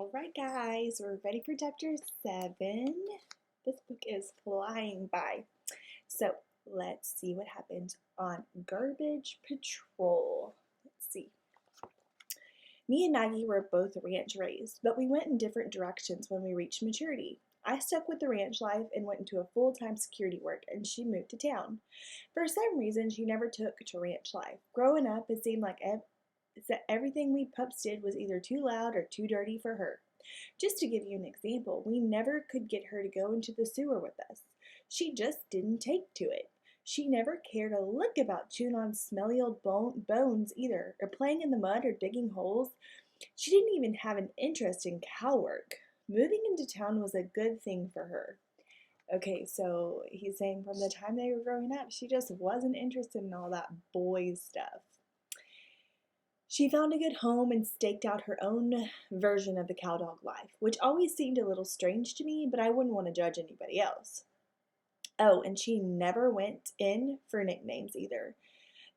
All right, guys, we're ready for chapter 7. This book is flying by. So let's see what happens on Garbage Patrol. Let's see. Me and Maggie were both ranch raised, but we went in different directions when we reached maturity. I stuck with the ranch life and went into a full-time security work, and she moved to town. For some reason, she never took to ranch life. Growing up, it seemed like everything we pups did was either too loud or too dirty for her. Just to give you an example, we never could get her to go into the sewer with us. She just didn't take to it. She never cared a lick about chewing on smelly old bones either, or playing in the mud or digging holes. She didn't even have an interest in cow work. Moving into town was a good thing for her. Okay, so he's saying from the time they were growing up, she just wasn't interested in all that boy stuff. She found a good home and staked out her own version of the cowdog life, which always seemed a little strange to me, but I wouldn't want to judge anybody else. Oh, and she never went in for nicknames either.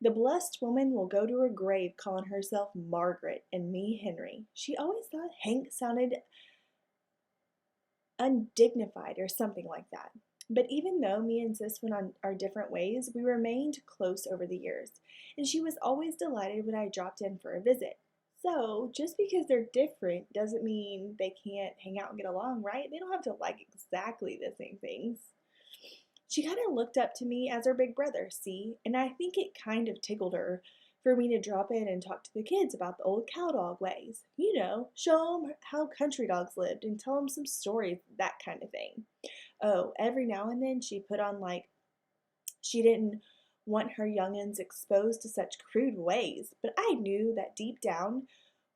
The blessed woman will go to her grave calling herself Margaret and me Henry. She always thought Hank sounded undignified or something like that. But even though me and Sis went on our different ways, we remained close over the years, and she was always delighted when I dropped in for a visit. So, just because they're different doesn't mean they can't hang out and get along, right? They don't have to like exactly the same things. She kind of looked up to me as her big brother, see? And I think it kind of tickled her for me to drop in and talk to the kids about the old cowdog ways. You know, show them how country dogs lived and tell them some stories, that kind of thing. Oh, every now and then she put on like she didn't want her young'uns exposed to such crude ways, but I knew that deep down,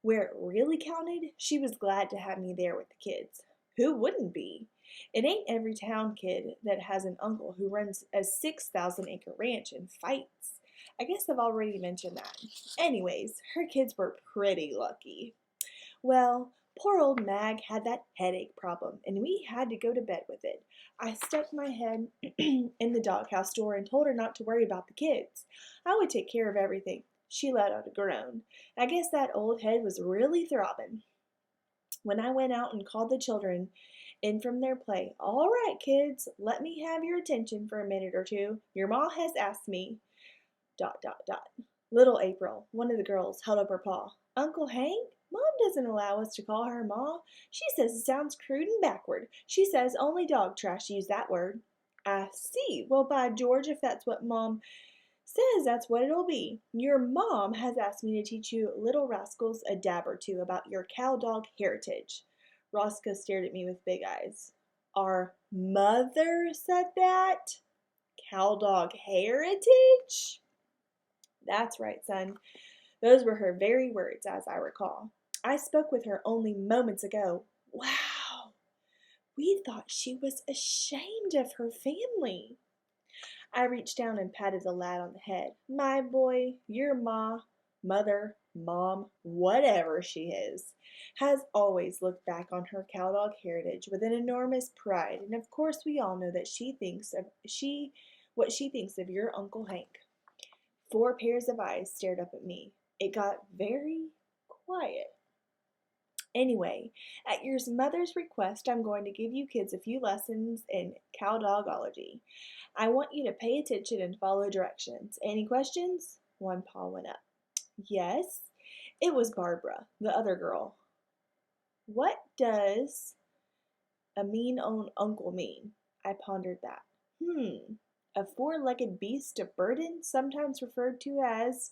where it really counted, she was glad to have me there with the kids. Who wouldn't be? It ain't every town kid that has an uncle who runs a 6,000-acre ranch and fights. I guess I've already mentioned that. Anyways, her kids were pretty lucky. Well, poor old Mag had that headache problem, and we had to go to bed with it. I stuck my head in the doghouse door and told her not to worry about the kids. I would take care of everything. She let out a groan. I guess that old head was really throbbing. When I went out and called the children in from their play, "All right, kids, let me have your attention for a minute or two. Your ma has asked me, ... Little April, one of the girls, held up her paw. "Uncle Hank? Mom doesn't allow us to call her Ma. She says it sounds crude and backward. She says only dog trash use that word." "I see. Well, by George, if that's what Mom says, that's what it'll be. Your mom has asked me to teach you little rascals a dab or two about your cow dog heritage." Roscoe stared at me with big eyes. "Our mother said that? Cow dog heritage?" "That's right, son. Those were her very words, as I recall. I spoke with her only moments ago. Wow! We thought she was ashamed of her family." I reached down and patted the lad on the head. "My boy, your mother, mom, whatever she is, has always looked back on her cowdog heritage with an enormous pride, and of course we all know that what she thinks of your Uncle Hank." 4 pairs of eyes stared up at me. It got very quiet. "Anyway, at your mother's request, I'm going to give you kids a few lessons in cowdogology. I want you to pay attention and follow directions. Any questions?" One paw went up. "Yes." It was Barbara, the other girl. "What does a mean old uncle mean?" I pondered that. A 4-legged beast of burden, sometimes referred to as,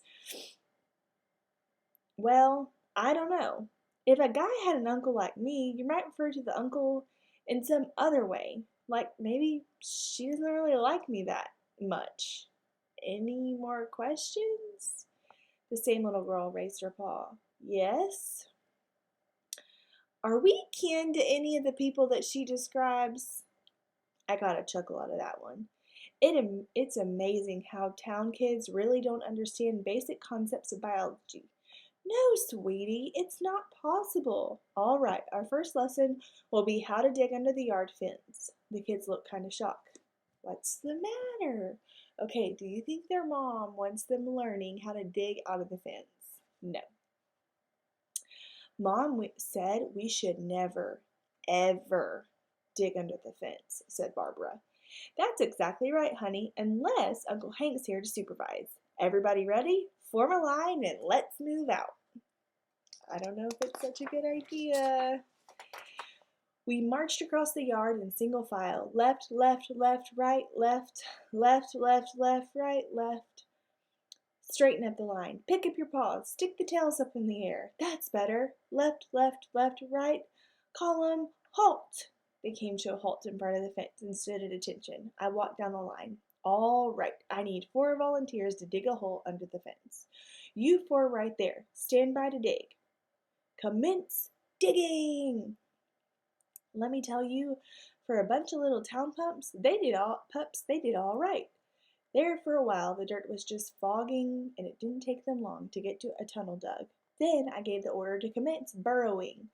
well, I don't know. If a guy had an uncle like me, you might refer to the uncle in some other way. Like maybe she doesn't really like me that much. Any more questions? The same little girl raised her paw. "Yes." "Are we kin to any of the people that she describes?" I got a chuckle out of that one. It's amazing how town kids really don't understand basic concepts of biology. "No, sweetie, it's not possible." "All right, our first lesson will be how to dig under the yard fence." The kids looked kind of shocked. "What's the matter?" "Okay, do you think their mom wants them learning how to dig out of the fence?" "No." Mom said we should never, ever dig under the fence, said Barbara. That's exactly right, honey, unless Uncle Hank's here to supervise. Everybody ready? Form a line and let's move out. I don't know if it's such a good idea. We marched across the yard in single file. Left, left, left, right, left, left, left, left, right, left. Straighten up the line. Pick up your paws. Stick the tails up in the air. That's better. Left, left, left, right. Column, halt. They came to a halt in front of the fence and stood at attention. I walked down the line. All right, I need 4 volunteers to dig a hole under the fence. You 4 right there. Stand by to dig. Commence digging. Let me tell you, for a bunch of little town pups, they did all right. There for a while, the dirt was just fogging, and it didn't take them long to get to a tunnel dug. Then I gave the order to commence burrowing.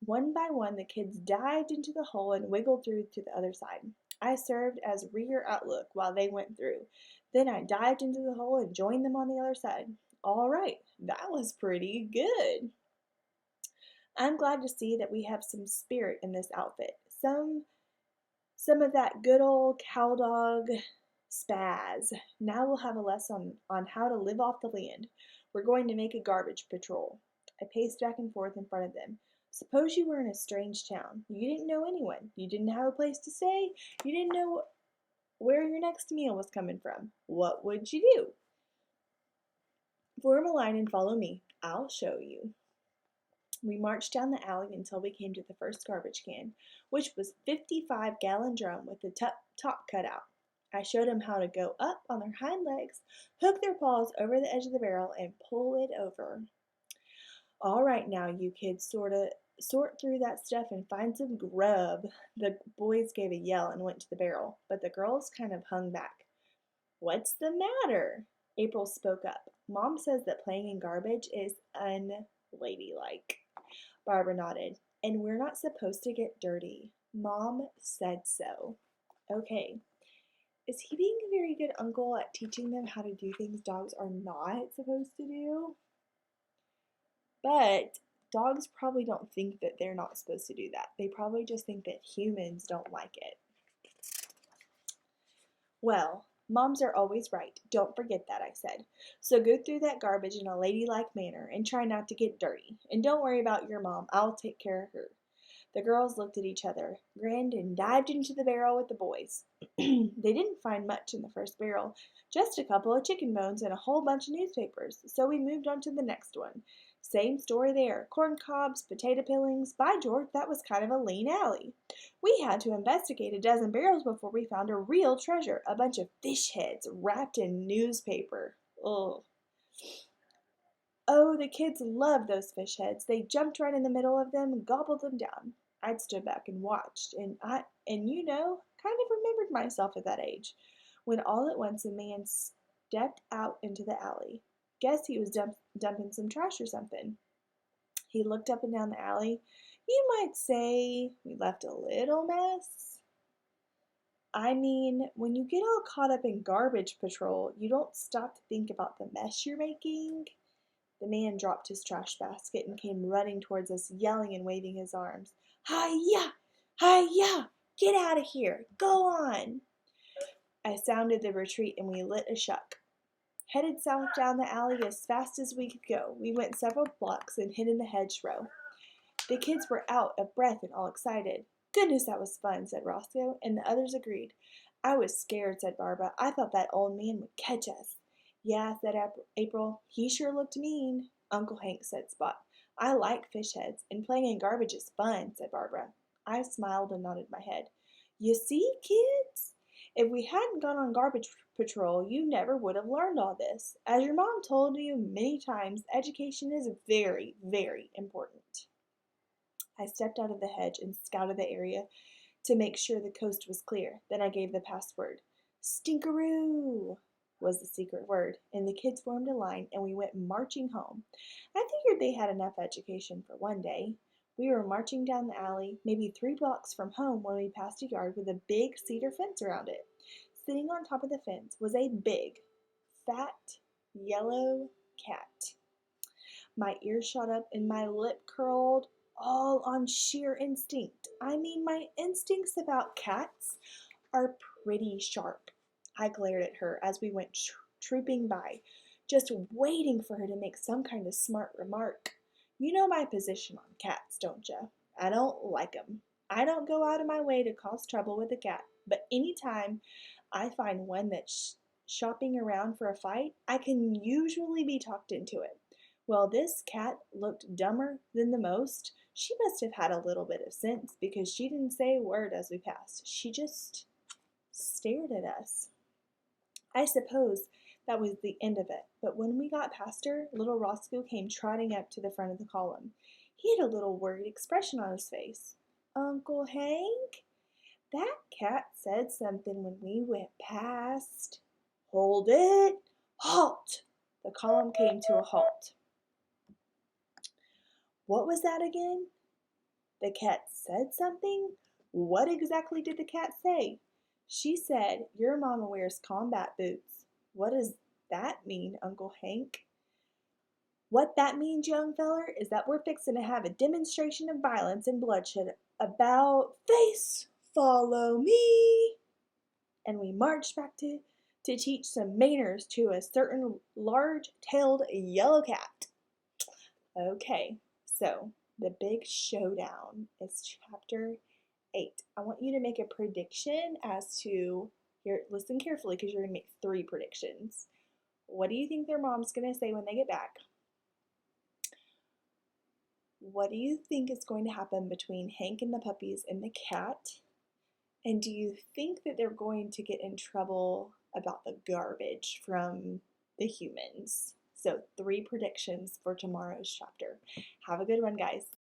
One by one, the kids dived into the hole and wiggled through to the other side. I served as rear outlook while they went through. Then I dived into the hole and joined them on the other side. All right, that was pretty good. I'm glad to see that we have some spirit in this outfit. Some of that good old cowdog spaz. Now we'll have a lesson on how to live off the land. We're going to make a garbage patrol. I paced back and forth in front of them. Suppose you were in a strange town. You didn't know anyone. You didn't have a place to stay. You didn't know where your next meal was coming from. What would you do? Form a line and follow me. I'll show you. We marched down the alley until we came to the first garbage can, which was a 55-gallon drum with the top cut out. I showed them how to go up on their hind legs, hook their paws over the edge of the barrel, and pull it over. All right now, you kids, sort through that stuff and find some grub. The boys gave a yell and went to the barrel, but the girls kind of hung back. What's the matter? April spoke up. Mom says that playing in garbage is unladylike. Barbara nodded. And we're not supposed to get dirty. Mom said so. Okay. Is he being a very good uncle at teaching them how to do things dogs are not supposed to do? But dogs probably don't think that they're not supposed to do that. They probably just think that humans don't like it. Well, moms are always right. Don't forget that, I said. So go through that garbage in a ladylike manner and try not to get dirty. And don't worry about your mom. I'll take care of her. The girls looked at each other, grinned, and dived into the barrel with the boys. They didn't find much in the first barrel, just a couple of chicken bones and a whole bunch of newspapers, so we moved on to the next one. Same story there. Corn cobs, potato peelings. By George, that was kind of a lean alley. We had to investigate a dozen barrels before we found a real treasure, a bunch of fish heads wrapped in newspaper. Ugh. Oh, the kids loved those fish heads. They jumped right in the middle of them and gobbled them down. I'd stood back and watched, and kind of remembered myself at that age, when all at once a man stepped out into the alley. Guess he was dumping some trash or something. He looked up and down the alley. You might say we left a little mess. I mean, when you get all caught up in garbage patrol, you don't stop to think about the mess you're making. The man dropped his trash basket and came running towards us, yelling and waving his arms. Hi-ya! Hi-ya! Get out of here! Go on! I sounded the retreat and we lit a shuck. Headed south down the alley as fast as we could go. We went several blocks and hid in the hedgerow. The kids were out of breath and all excited. Goodness, that was fun, said Roscoe, and the others agreed. I was scared, said Barbara. I thought that old man would catch us. Yeah, said April. He sure looked mean. Uncle Hank, said Spot. I like fish heads, and playing in garbage is fun, said Barbara. I smiled and nodded my head. You see, kids? If we hadn't gone on garbage patrol, you never would have learned all this. As your mom told you many times, education is very, very important. I stepped out of the hedge and scouted the area to make sure the coast was clear. Then I gave the password. Stinkaroo was the secret word, and the kids formed a line and we went marching home. I figured they had enough education for one day. We were marching down the alley, maybe 3 blocks from home, when we passed a yard with a big cedar fence around it. Sitting on top of the fence was a big, fat, yellow cat. My ears shot up and my lip curled, all on sheer instinct. I mean, my instincts about cats are pretty sharp. I glared at her as we went trooping by, just waiting for her to make some kind of smart remark. You know my position on cats, don't you? I don't like 'em. I don't go out of my way to cause trouble with a cat, but anytime I find one that's shopping around for a fight, I can usually be talked into it. Well, this cat looked dumber than the most. She must have had a little bit of sense because she didn't say a word as we passed. She just stared at us. I suppose that was the end of it, but when we got past her, little Roscoe came trotting up to the front of the column. He had a little worried expression on his face. Uncle Hank, that cat said something when we went past. Hold it! Halt! The column came to a halt. What was that again? The cat said something? What exactly did the cat say? She said, your mama wears combat boots. What does that mean, Uncle Hank? What that means, young feller, is that we're fixing to have a demonstration of violence and bloodshed about face. Follow me. And we marched back to teach some manners to a certain large-tailed yellow cat. Okay, so the big showdown is chapter 8. I want you to make a prediction as to, here, listen carefully because you're going to make 3 predictions. What do you think their mom's going to say when they get back? What do you think is going to happen between Hank and the puppies and the cat? And do you think that they're going to get in trouble about the garbage from the humans? So 3 predictions for tomorrow's chapter. Have a good one, guys.